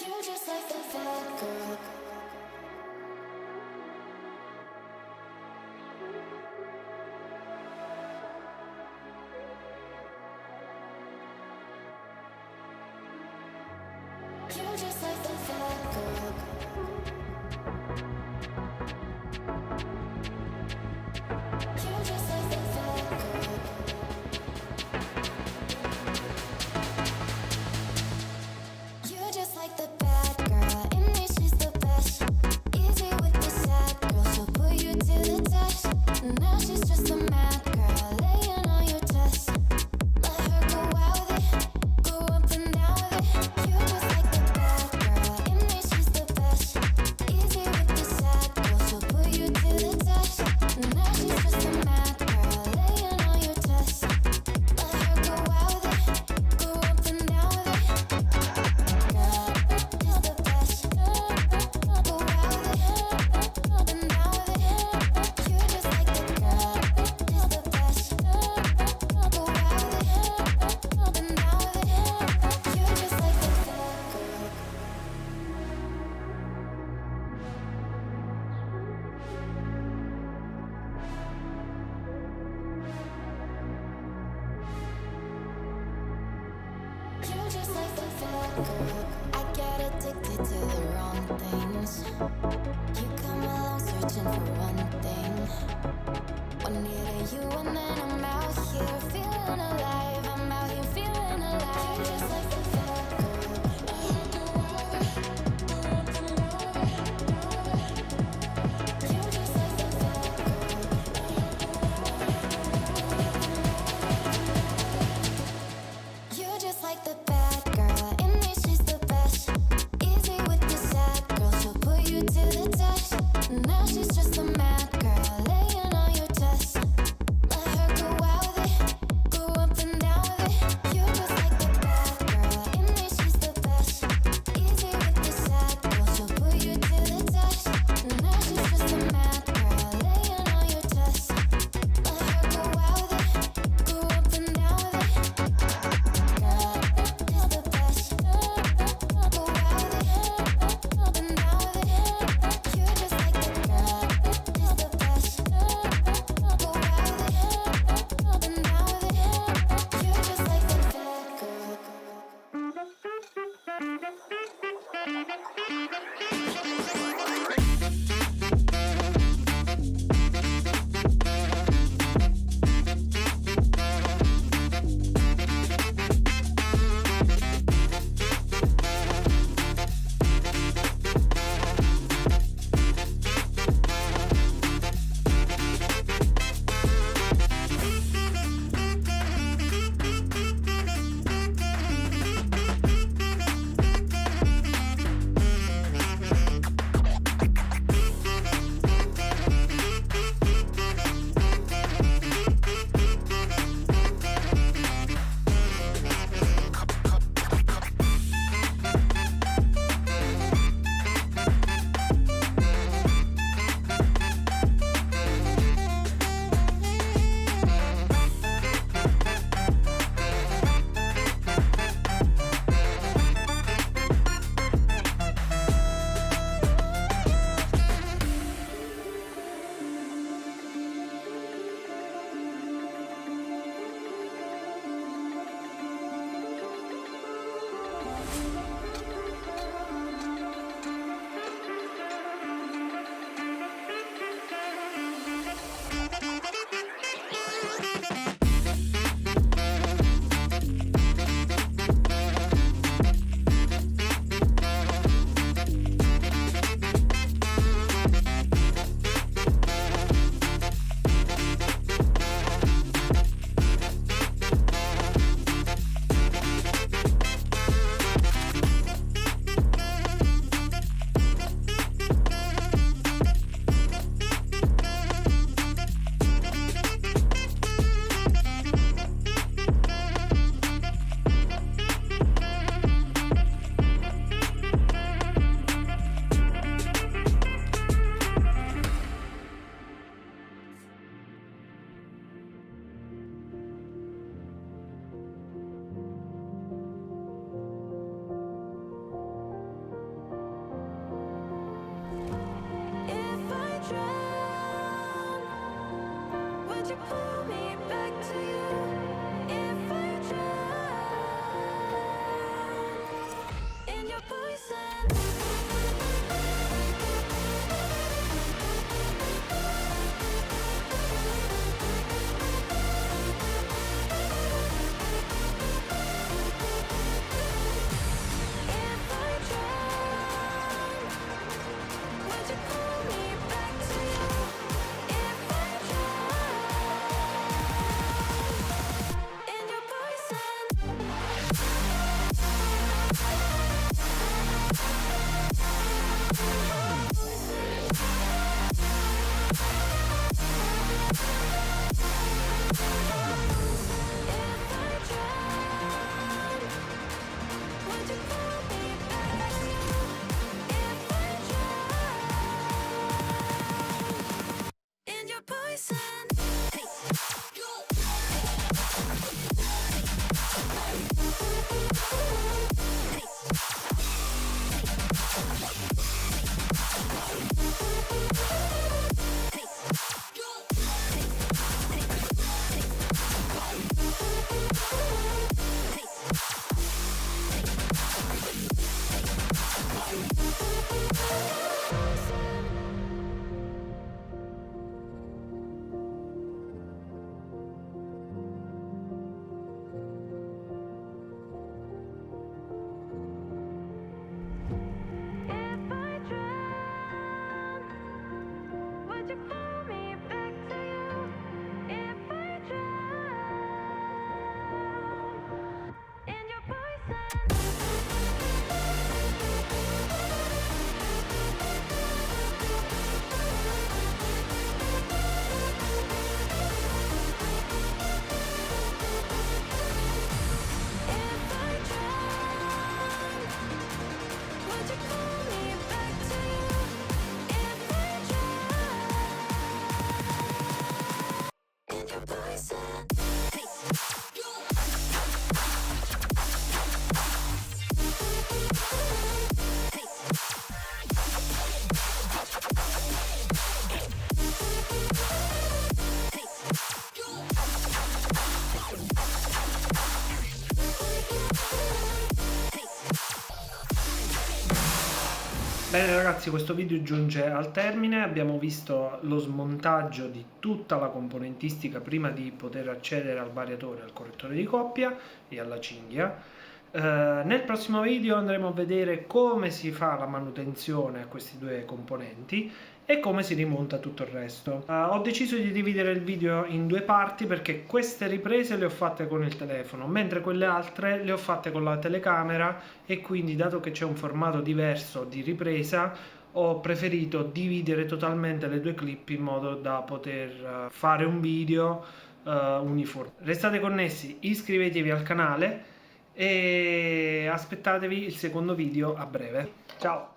You're just like the bad girl. Bene ragazzi, questo video giunge al termine. Abbiamo visto lo smontaggio di tutta la componentistica prima di poter accedere al variatore, al correttore di coppia e alla cinghia. Nel prossimo video andremo a vedere come si fa la manutenzione a questi due componenti e come si rimonta tutto il resto. Ho deciso di dividere il video in due parti perché queste riprese le ho fatte con il telefono, mentre quelle altre le ho fatte con la telecamera, e quindi, dato che c'è un formato diverso di ripresa, ho preferito dividere totalmente le due clip in modo da poter fare un video uniforme. Restate connessi, iscrivetevi al canale e aspettatevi il secondo video a breve. Ciao!